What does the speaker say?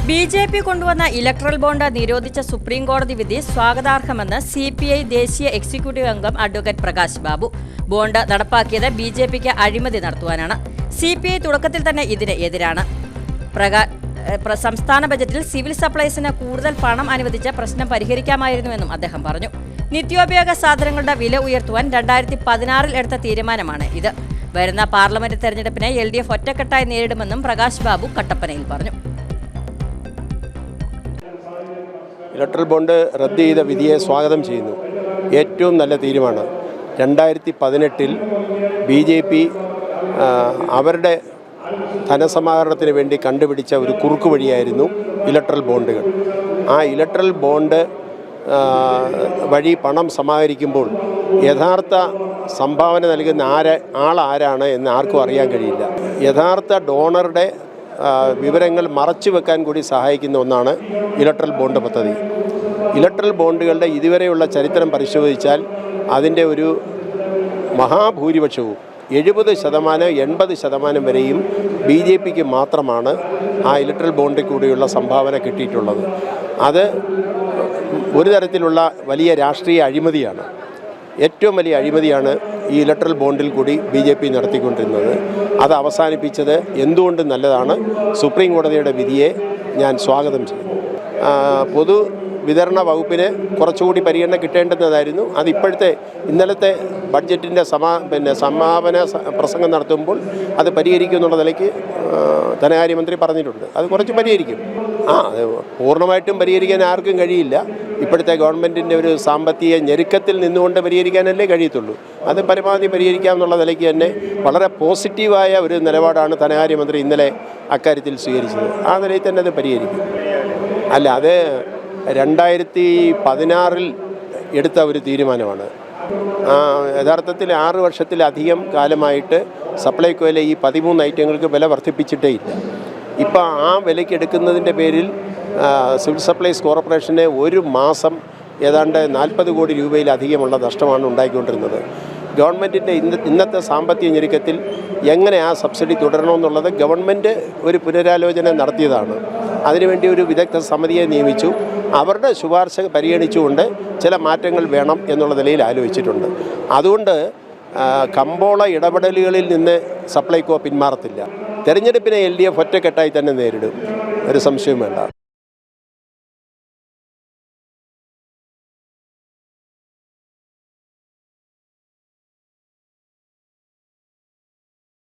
BJP. കൊണ്ടുവന്ന electoral bond നിരോധിച്ച supreme കോടതി വിധി സ്വാഗതാർഹമെന്ന് സി.പി.ഐ. ദേശീയ എക്സിക്യൂട്ടീവ് അംഗം അഡ്വക്കേറ്റ് പ്രകാശ് ബാബു. ബോണ്ട് നടപ്പാക്കിയത് ബി.ജെ.പിക്ക് അഴിമതി നടത്തുവാനാണ്. സി.പി.ഐ. തുടക്കത്തിൽ തന്നെ ഇതിന് എതിരാണ്. സംസ്ഥാന ബജറ്റിൽ സിവിൽ സപ്ലൈസിന് കൂടുതൽ പണം അനുവദിച്ച പ്രശ്നം പരിഹരിക്കാമായിരുന്നുവെന്നും അദ്ദേഹം പറഞ്ഞു. നിത്യോപയോഗ സാധനങ്ങളുടെ വില ഉയർത്തുവാൻ 2016 എടുത്ത തീരുമാനമാണ് ഇത്. വരുന്ന പാർലമെന്റ് തെരഞ്ഞെടുപ്പിനെ LDF ഒറ്റക്കെട്ടായി നേരിടുമെന്നും പ്രകാശ് ബാബു കട്ടപ്പനയിൽ പറഞ്ഞു. ഇലക്ട്രൽ ബോണ്ട് റദ്ദ് ചെയ്ത വിധിയെ സ്വാഗതം ചെയ്യുന്നു. ഏറ്റവും നല്ല തീരുമാനം. 2018 ബി.ജെ.പി. അവരുടെ ധനസമാഹരണത്തിന് വേണ്ടി കണ്ടുപിടിച്ച ഒരു കുറുക്ക് വഴിയായിരുന്നു ഇലക്ട്രൽ ബോണ്ടുകൾ. ആ ഇലക്ട്രൽ ബോണ്ട് വഴി പണം സമാഹരിക്കുമ്പോൾ യഥാർത്ഥ സംഭാവന നൽകുന്ന ആരാണ് എന്ന് ആർക്കും അറിയാൻ കഴിയില്ല. യഥാർത്ഥ ഡോണറുടെ വിവരങ്ങൾ മറച്ചു വെക്കാൻ കൂടി സഹായിക്കുന്ന ഒന്നാണ് ഇലക്ട്രൽ ബോണ്ട് പദ്ധതി. ഇലക്ട്രൽ ബോണ്ടുകളുടെ ഇതുവരെയുള്ള ചരിത്രം പരിശോധിച്ചാൽ അതിൻ്റെ ഒരു മഹാഭൂരിപക്ഷവും 70% വരെയും ബി.ജെ.പിക്ക് മാത്രമാണ് ആ ഇലക്ട്രൽ ബോണ്ടിൽ കൂടിയുള്ള സംഭാവന കിട്ടിയിട്ടുള്ളത്. അത് ഒരു തരത്തിലുള്ള വലിയ രാഷ്ട്രീയ അഴിമതിയാണ്. ഏറ്റവും വലിയ അഴിമതിയാണ് ഈ ഇലക്ട്രൽ ബോണ്ടിൽ കൂടി ബി.ജെ.പി. നടത്തിക്കൊണ്ടിരുന്നത്. അത് അവസാനിപ്പിച്ചത് എന്തുകൊണ്ടും നല്ലതാണ്. സുപ്രീം കോടതിയുടെ വിധിയെ ഞാൻ സ്വാഗതം ചെയ്യുന്നു. പൊതുവിതരണ വകുപ്പിന് കുറച്ചുകൂടി പരിഗണന കിട്ടേണ്ടുന്നതായിരുന്നു. അത് ഇന്നലത്തെ ബഡ്ജറ്റിൻ്റെ സമാപന പ്രസംഗം നടത്തുമ്പോൾ അത് പരിഹരിക്കും എന്നുള്ള നിലയ്ക്ക് ധനകാര്യമന്ത്രി പറഞ്ഞിട്ടുണ്ട്. അത് കുറച്ച് പരിഹരിക്കും. അത് പൂർണ്ണമായിട്ടും പരിഹരിക്കാൻ ആർക്കും കഴിയില്ല. ഇപ്പോഴത്തെ ഗവൺമെൻറ്റിൻ്റെ ഒരു സാമ്പത്തിക ഞെരുക്കത്തിൽ നിന്നുകൊണ്ട് പരിഹരിക്കാനല്ലേ കഴിയത്തുള്ളൂ. അത് പരമാവധി പരിഹരിക്കാമെന്നുള്ള നിലയ്ക്ക് തന്നെ വളരെ പോസിറ്റീവായ ഒരു നിലപാടാണ് ധനകാര്യമന്ത്രി ഇന്നലെ അക്കാര്യത്തിൽ സ്വീകരിച്ചത്. ആ നിലയിൽ തന്നെ അത് പരിഹരിക്കും. അല്ല, അത് 2016 എടുത്ത ഒരു തീരുമാനമാണ്. യഥാർത്ഥത്തിൽ 6 വർഷത്തിലധികം കാലമായിട്ട് സപ്ലൈകോയിലെ ഈ 13 ഐറ്റങ്ങൾക്ക് വില വർദ്ധിപ്പിച്ചിട്ടേ ഇല്ല. ഇപ്പോൾ ആ വിലയ്ക്ക് എടുക്കുന്നതിൻ്റെ പേരിൽ സിവിൽ സപ്ലൈസ് കോർപ്പറേഷന് ഒരു മാസം ഏതാണ്ട് 40 കോടി രൂപയിലധികമുള്ള നഷ്ടമാണ് ഉണ്ടായിക്കൊണ്ടിരുന്നത്. ഗവൺമെൻറ്റിൻ്റെ ഇന്നത്തെ സാമ്പത്തിക ഞെരുക്കത്തിൽ എങ്ങനെ ആ സബ്സിഡി തുടരണമെന്നുള്ളത് ഗവൺമെൻറ് ഒരു പുനരാലോചന നടത്തിയതാണ്. അതിനുവേണ്ടി ഒരു വിദഗ്ധ സമിതിയെ നിയമിച്ചു. അവരുടെ ശുപാർശ പരിഗണിച്ചുകൊണ്ട് ചില മാറ്റങ്ങൾ വേണം എന്നുള്ള നിലയിൽ ആലോചിച്ചിട്ടുണ്ട്. അതുകൊണ്ട് കമ്പോള ഇടപെടലുകളിൽ നിന്ന് സപ്ലൈകോ പിന്മാറത്തില്ല. തെരഞ്ഞെടുപ്പിനെ LDF ഒറ്റക്കെട്ടായി തന്നെ നേരിടും, ഒരു സംശയവും വേണ്ട.